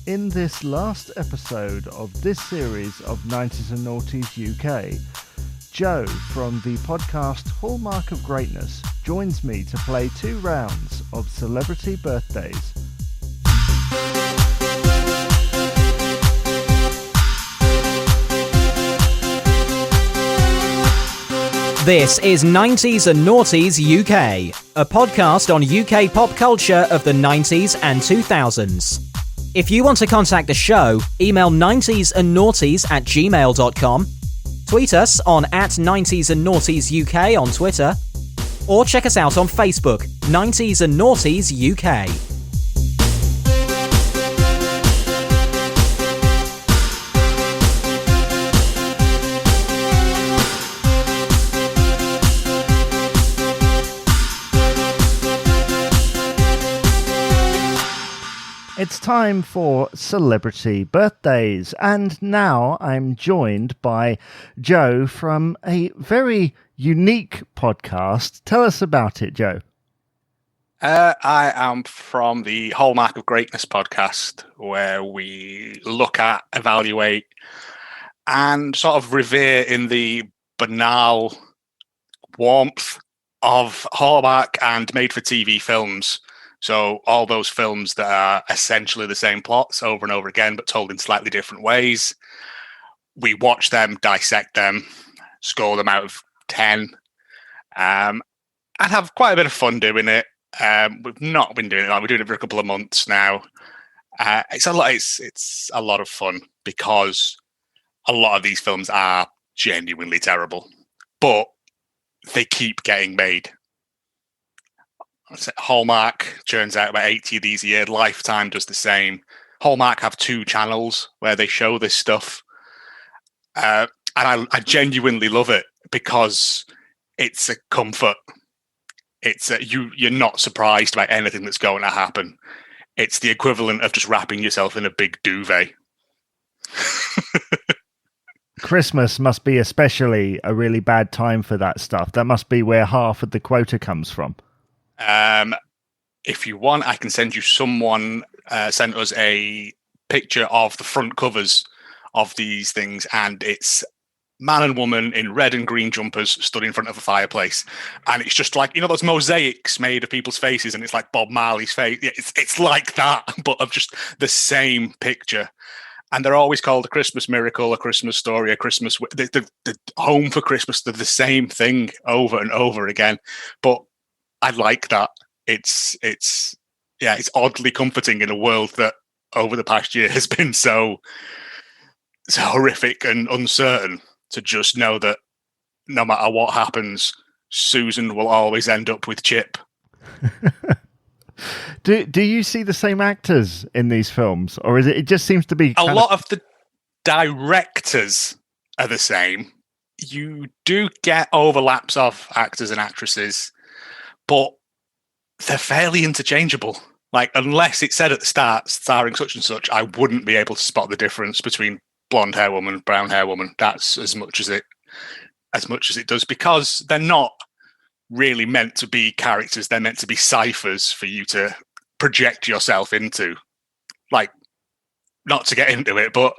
In this last episode of this series of 90s and Noughties UK, Joe from the podcast Hallmark of Greatness joins me to play 2 rounds of Celebrity Birthdays. This is 90s and Noughties UK, a podcast on UK pop culture of the 90s and 2000s. If you want to contact the show, email 90sandnaughties@gmail.com, tweet us on @90sandnaughtiesuk on Twitter, or check us out on Facebook, 90s and Noughties UK. It's time for Celebrity Birthdays, and now I'm joined by Joe from a very unique podcast. Tell us about it, Joe. I am from the Hallmark of Greatness podcast, where we look at, evaluate, and sort of revere in the banal warmth of Hallmark and made-for-TV films. So all those films that are essentially the same plots over and over again, but told in slightly different ways. We watch them, dissect them, score them out of 10, and have quite a bit of fun doing it. We've not been doing it like we're doing it for a couple of months now. It's a lot of fun because a lot of these films are genuinely terrible, but they keep getting made. Hallmark churns out about 80 of these a year. Lifetime does the same. Hallmark have 2 channels where they show this stuff. And I genuinely love it because it's a comfort. It's you're not surprised by anything that's going to happen. It's the equivalent of just wrapping yourself in a big duvet. Christmas must be especially a really bad time for that stuff. That must be where half of the quota comes from. If you want, I can send you someone sent us a picture of the front covers of these things, and it's man and woman in red and green jumpers stood in front of a fireplace, and it's just like, you know, those mosaics made of people's faces, and it's like Bob Marley's face. It's like that, but of just the same picture. And they're always called A Christmas Miracle, A Christmas Story, A Christmas... The Home for Christmas, they're the same thing over and over again. But I like that. It's oddly comforting in a world that over the past year has been so horrific and uncertain, to just know that no matter what happens, Susan will always end up with Chip. Do you see the same actors in these films, or it just seems to be a lot of the directors are the same? You do get overlaps of actors and actresses, but they're fairly interchangeable. Like, unless it said at the start, starring such and such, I wouldn't be able to spot the difference between blonde hair woman, brown hair woman. That's as much as it does, because they're not really meant to be characters. They're meant to be ciphers for you to project yourself into. Like, not to get into it, but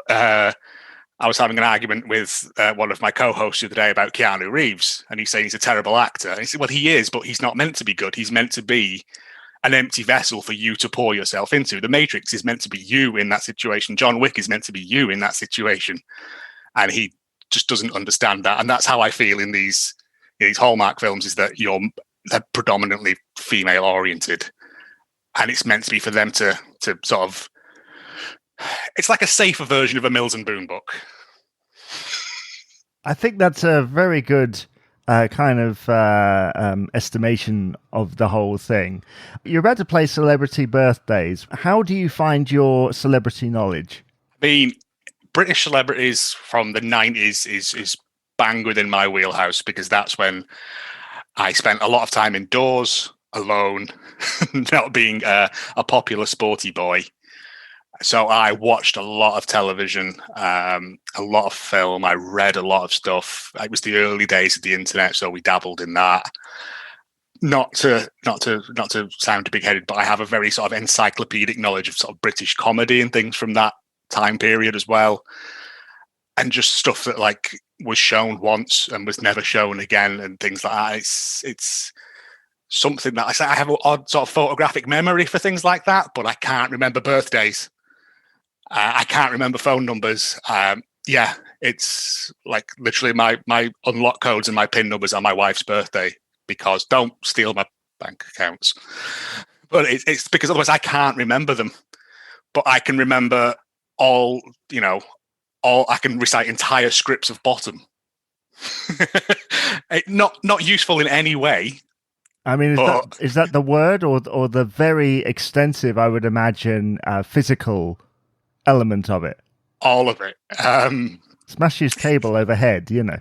I was having an argument with one of my co-hosts the other day about Keanu Reeves, and he's saying he's a terrible actor. And he said, well, he is, but he's not meant to be good. He's meant to be an empty vessel for you to pour yourself into. The Matrix is meant to be you in that situation. John Wick is meant to be you in that situation. And he just doesn't understand that. And that's how I feel in these Hallmark films, is that they're predominantly female oriented. And it's meant to be for them to sort of... It's like a safer version of a Mills and Boon book. I think that's a very good kind of estimation of the whole thing. You're about to play Celebrity Birthdays. How do you find your celebrity knowledge? I mean, British celebrities from the 90s is bang within my wheelhouse, because that's when I spent a lot of time indoors, alone, not being a popular sporty boy. So I watched a lot of television, a lot of film. I read a lot of stuff. It was the early days of the internet, so we dabbled in that. not to sound big-headed, but I have a very sort of encyclopedic knowledge of sort of British comedy and things from that time period as well, and just stuff that like was shown once and was never shown again, and things like that. It's something that I have an odd sort of photographic memory for things like that, but I can't remember birthdays. I can't remember phone numbers. Yeah, it's like literally my unlock codes and my PIN numbers on my wife's birthday, because don't steal my bank accounts. But it's because otherwise I can't remember them. But I can remember all I can recite entire scripts of Bottom. Not useful in any way. I mean, is that the word or the very extensive, I would imagine, physical element of it? All of it. Smash his cable overhead, you know.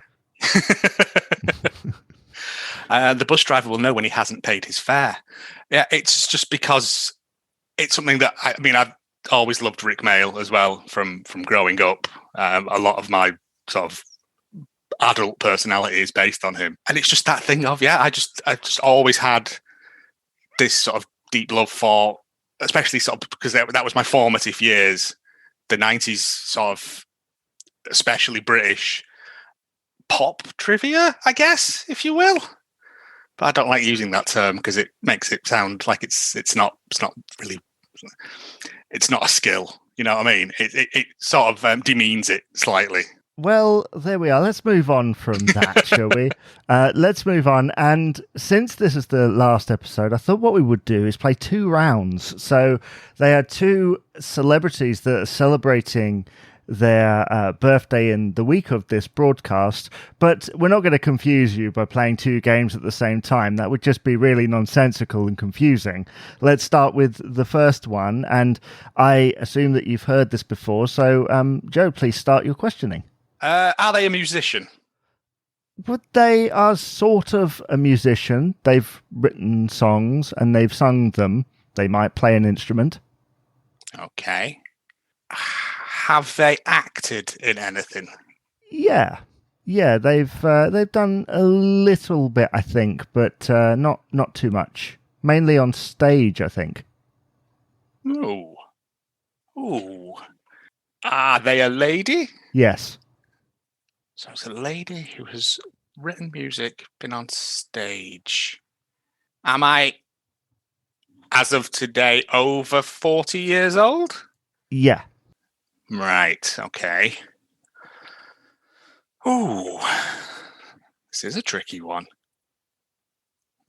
The bus driver will know when he hasn't paid his fare. Yeah, it's just because it's something that I've always loved Rick Mail as well from growing up. A lot of my sort of adult personality is based on him, and it's just that thing of I just always had this sort of deep love for, especially sort of because that was my formative years, the 90s sort of, especially British pop trivia, I guess, if you will. But I don't like using that term because it makes it sound like it's not really, it's not a skill. You know what I mean? It sort of demeans it slightly. Well, there we are. Let's move on from that, shall we? Let's move on. And since this is the last episode, I thought what we would do is play 2 rounds. So they are 2 celebrities that are celebrating their birthday in the week of this broadcast, but we're not going to confuse you by playing 2 games at the same time. That would just be really nonsensical and confusing. Let's start with the first one, and I assume that you've heard this before, so Joe, please start your questioning. Are they a musician? But they are sort of a musician. They've written songs and they've sung them. They might play an instrument. Okay. Have they acted in anything? Yeah, they've done a little bit, I think, but not too much. Mainly on stage, I think. Ooh. Are they a lady? Yes. So it's a lady who has written music, been on stage. Am I, as of today, over 40 years old? Yeah. Right, okay. Ooh, this is a tricky one.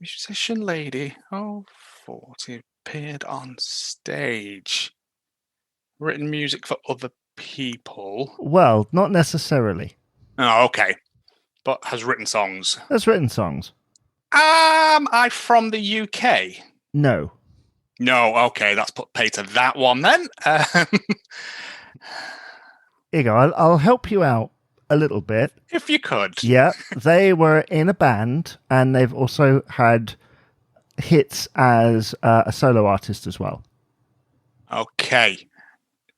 Musician lady, 40, appeared on stage. Written music for other people. Well, not necessarily. Oh, okay. But has written songs. Has written songs. Am I from the UK? No. No, okay, that's put pay to that one then. Here you go. I'll help you out a little bit. If you could. Yeah, they were in a band, and they've also had hits as a solo artist as well. Okay.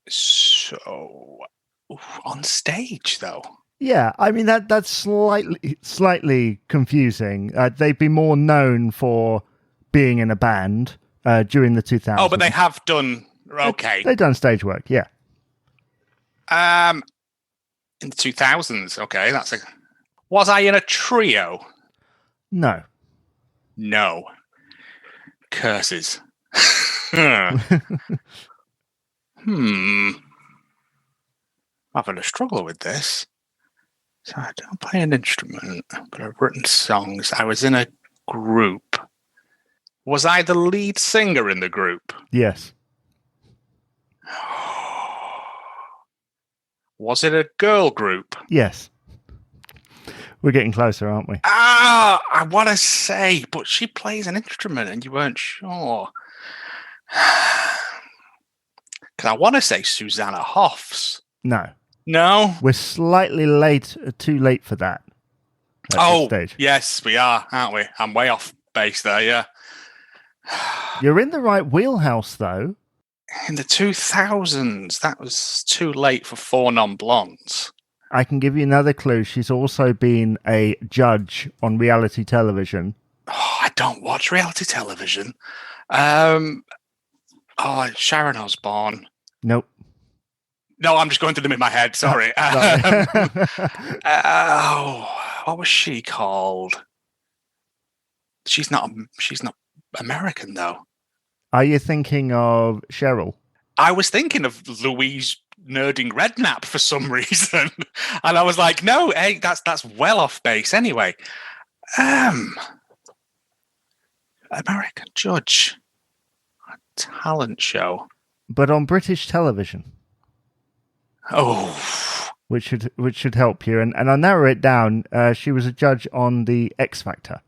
So, on stage, though? Yeah, I mean, that's slightly confusing. They'd be more known for being in a band during the 2000s. Oh, but they have done... Okay. They've done stage work, yeah. In the 2000s, okay, that's a... Was I in a trio? No. No. Curses. I'm having a struggle with this. So I don't play an instrument, but I've written songs. I was in a group. Was I the lead singer in the group? Yes. Was it a girl group? Yes. We're getting closer, aren't we? I want to say, but she plays an instrument and you weren't sure. Because I want to say Susanna Hoffs. No. No? We're slightly too late for that. Oh, stage. Yes, we are, aren't we? I'm way off base there, yeah. You're in the right wheelhouse, though. In the 2000s, that was too late for 4 non-blondes. I can give you another clue. She's also been a judge on reality television. Oh, I don't watch reality television. Sharon Osbourne. Nope. No, I'm just going through them in my head. Sorry. What was she called? She's not American though. Are you thinking of Cheryl? I was thinking of Louise Nerding Redknapp for some reason, and I was like, no, hey, that's well off base anyway. American Judge, a talent show, but on British television. Oh, which should help you. And I'll narrow it down. She was a judge on the X Factor.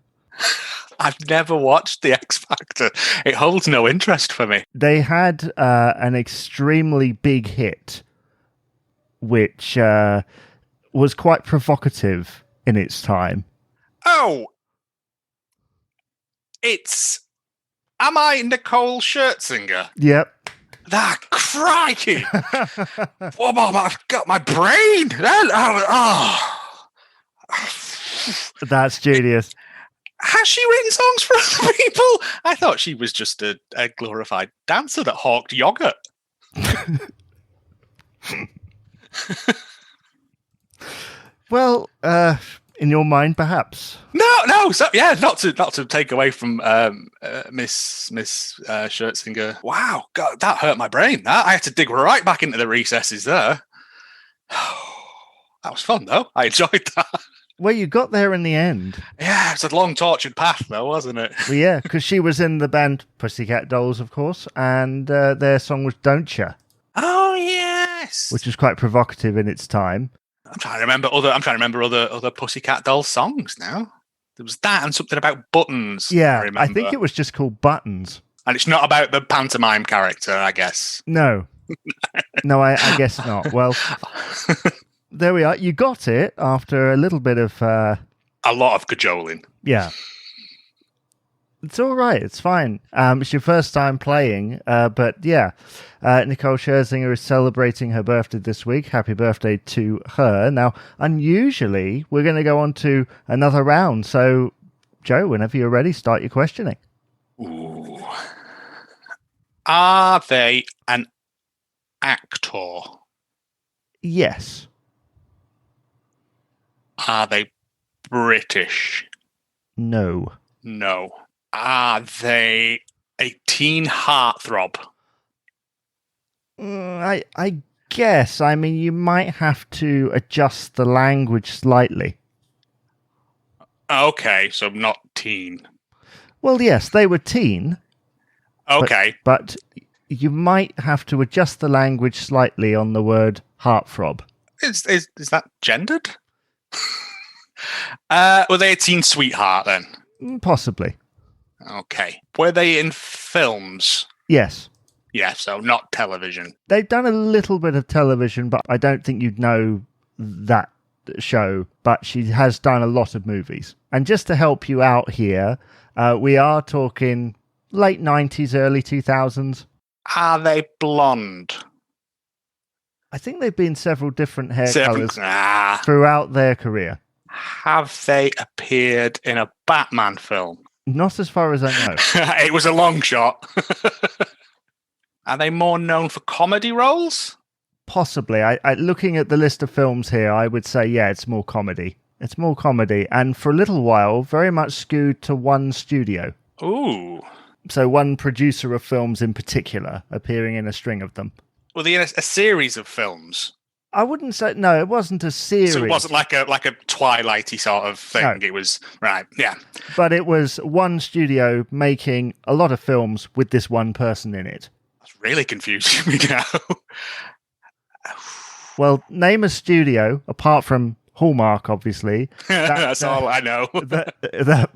I've never watched the X Factor. It holds no interest for me. They had an extremely big hit, which was quite provocative in its time. Oh, am I Nicole Scherzinger? Yep. That crikey! Whoa, I've got my brain. That's genius. Has she written songs for other people? I thought she was just a glorified dancer that hawked yogurt. Well, in your mind, perhaps. No. So, yeah, not to take away from Miss Scherzinger. Wow, God, that hurt my brain. That I had to dig right back into the recesses there. That was fun, though. I enjoyed that. Well, you got there in the end. Yeah, it's a long, tortured path, though, wasn't it? Well, yeah, because she was in the band Pussycat Dolls, of course, and their song was "Don't Ya." Oh yes, which was quite provocative in its time. I'm trying to remember other Pussycat Dolls songs now. There was that and something about buttons. Yeah, I think it was just called Buttons. And it's not about the pantomime character, I guess. No. No, I guess not. Well, there we are. You got it after a little bit of... a lot of cajoling. Yeah. It's all right. It's fine. It's your first time playing. But yeah, Nicole Scherzinger is celebrating her birthday this week. Happy birthday to her. Now, unusually, we're going to go on to another round. So, Joe, whenever you're ready, start your questioning. Ooh. Are they an actor? Yes. Are they British? No. No. Are they a teen heartthrob? I guess. I mean, you might have to adjust the language slightly. Okay, so not teen. Well, yes, they were teen. Okay. But you might have to adjust the language slightly on the word heartthrob. Is that gendered? Were they a teen sweetheart then? Possibly. Okay. Were they in films? Yes. Yeah, so not television. They've done a little bit of television, but I don't think you'd know that show. But she has done a lot of movies. And just to help you out here, we are talking late 90s, early 2000s. Are they blonde? I think they've been several different hair colours throughout their career. Have they appeared in a Batman film? Not as far as I know. It was a long shot. Are they more known for comedy roles? Possibly. I looking at the list of films here, I would say, yeah, it's more comedy. It's more comedy. And for a little while, very much skewed to one studio. Ooh. So one producer of films in particular, appearing in a string of them. Were they in a series of films? I wouldn't say... No, it wasn't a series. So it wasn't like a Twilighty sort of thing. No. It was... Right, yeah. But it was one studio making a lot of films with this one person in it. That's really confusing me now. Well, name a studio, apart from Hallmark, obviously. That's all I know. that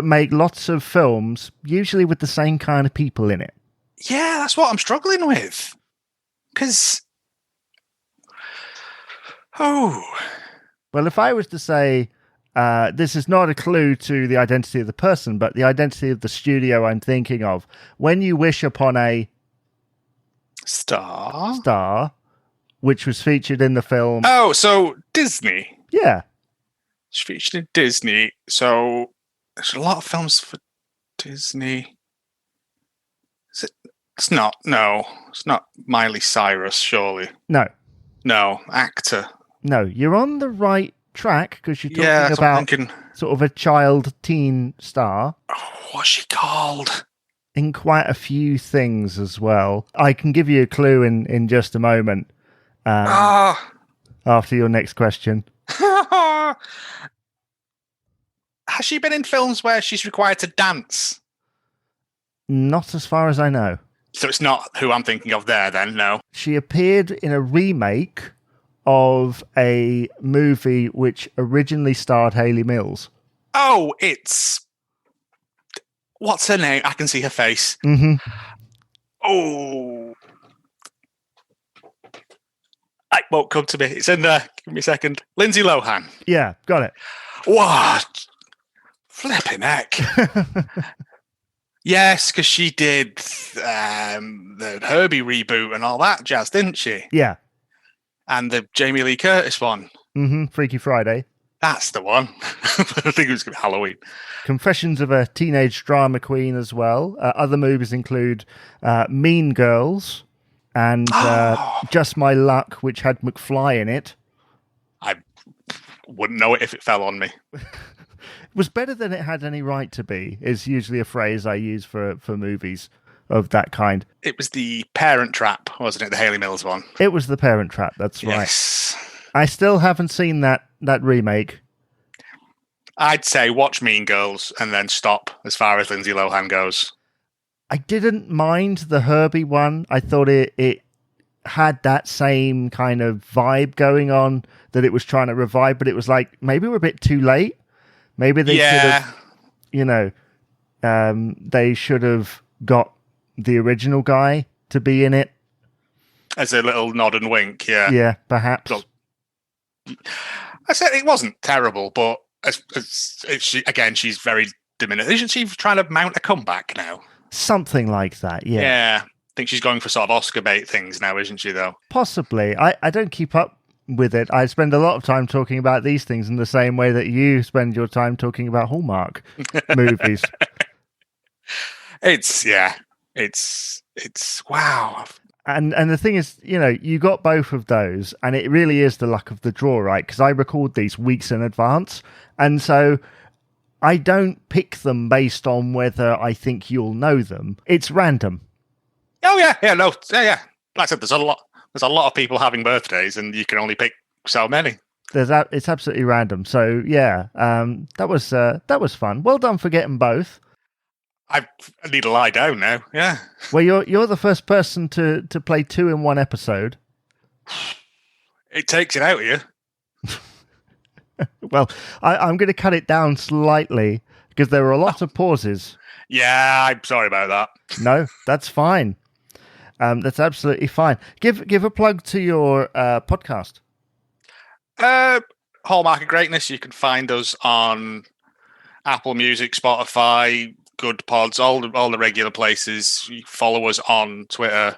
make lots of films, usually with the same kind of people in it. Yeah, that's what I'm struggling with. Because... Oh. Well, if I was to say, this is not a clue to the identity of the person, but the identity of the studio I'm thinking of. When you wish upon a star, which was featured in the film. Oh, so Disney. Yeah. It's featured in Disney. So There's a lot of films for Disney. Is it? It's not. No, it's not Miley Cyrus, surely. No. No, actor. No, you're on the right track because you're talking about sort of a child teen star. Oh, what's she called? In quite a few things as well. I can give you a clue in just a moment. After your next question. Has she been in films where she's required to dance? Not as far as I know. So it's not who I'm thinking of there, then, no. She appeared in a remake of a movie which originally starred Hayley Mills. Oh, it's... What's her name? I can see her face. Mm-hmm. Oh. It won't come to me. It's in there. Give me a second. Lindsay Lohan. Yeah, got it. What? Flipping heck. Yes, because she did the Herbie reboot and all that jazz, didn't she? Yeah. And the Jamie Lee Curtis one. Mm-hmm. Freaky Friday. That's the one. I think it was going to be Halloween. Confessions of a Teenage Drama Queen as well. Other movies include Mean Girls and Just My Luck, which had McFly in it. I wouldn't know it if it fell on me. It was better than it had any right to be, is usually a phrase I use for movies of that kind. It was the Parent Trap, wasn't it? The Hayley Mills one. It was the Parent Trap, that's yes. Right. I still haven't seen that remake. I'd say watch Mean Girls and then stop as far as Lindsay Lohan goes. I didn't mind the Herbie one. I thought it had that same kind of vibe going on that it was trying to revive, but it was like, maybe we're a bit too late. Maybe they should have, they should have got the original guy to be in it. As a little nod and wink, yeah. Yeah, perhaps. So, I said it wasn't terrible, but she's very diminished. Isn't she trying to mount a comeback now? Something like that, yeah. Yeah, I think she's going for sort of Oscar bait things now, isn't she, though? Possibly. I don't keep up with it. I spend a lot of time talking about these things in the same way that you spend your time talking about Hallmark movies. It's wow. And the thing is, you got both of those, and it really is the luck of the draw, right? Because I record these weeks in advance, and so I don't pick them based on whether I think you'll know them. It's random. Oh yeah. Like I said, there's a lot of people having birthdays, and you can only pick so many. It's absolutely random. So yeah, that was fun. Well done for getting both. I need to lie down now. Yeah. Well, you're the first person to play 2 in one episode. It takes it out of you. Well, I'm going to cut it down slightly because there were a lot of pauses. Yeah, I'm sorry about that. No, that's fine. That's absolutely fine. Give a plug to your podcast. Hallmark of Greatness. You can find us on Apple Music, Spotify, Good Pods, all the regular places. You follow us on Twitter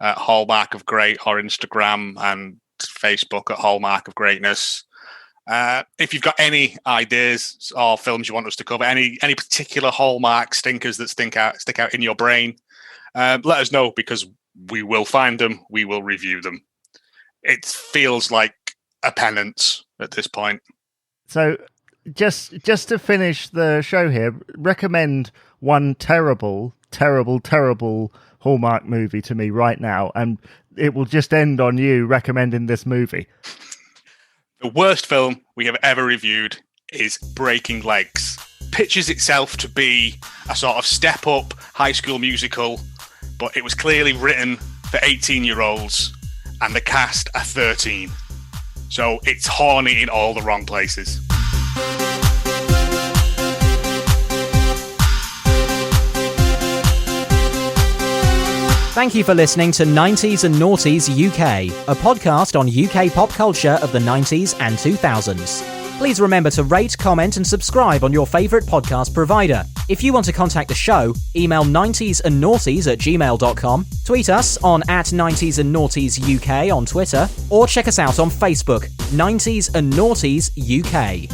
at Hallmark of Great or Instagram and Facebook at Hallmark of Greatness. If you've got any ideas or films you want us to cover, any particular Hallmark stinkers that stick out in your brain, let us know because we will find them. We will review them. It feels like a penance at this point. So just to finish the show here, recommend one terrible Hallmark movie to me right now, and it will just end on you recommending this movie. The worst film we have ever reviewed is Breaking Legs. Pitches itself to be a sort of step-up High School Musical, but it was clearly written for 18-year-olds, and the cast are 13. So it's horny in all the wrong places. Thank you for listening to 90s and Noughties UK, a podcast on UK pop culture of the 90s and 2000s. Please remember to rate, comment and subscribe on your favourite podcast provider. If you want to contact the show, email 90sandnaughties@gmail.com, tweet us on @90sandnaughtiesuk on Twitter, or check us out on Facebook, 90s and Noughties UK.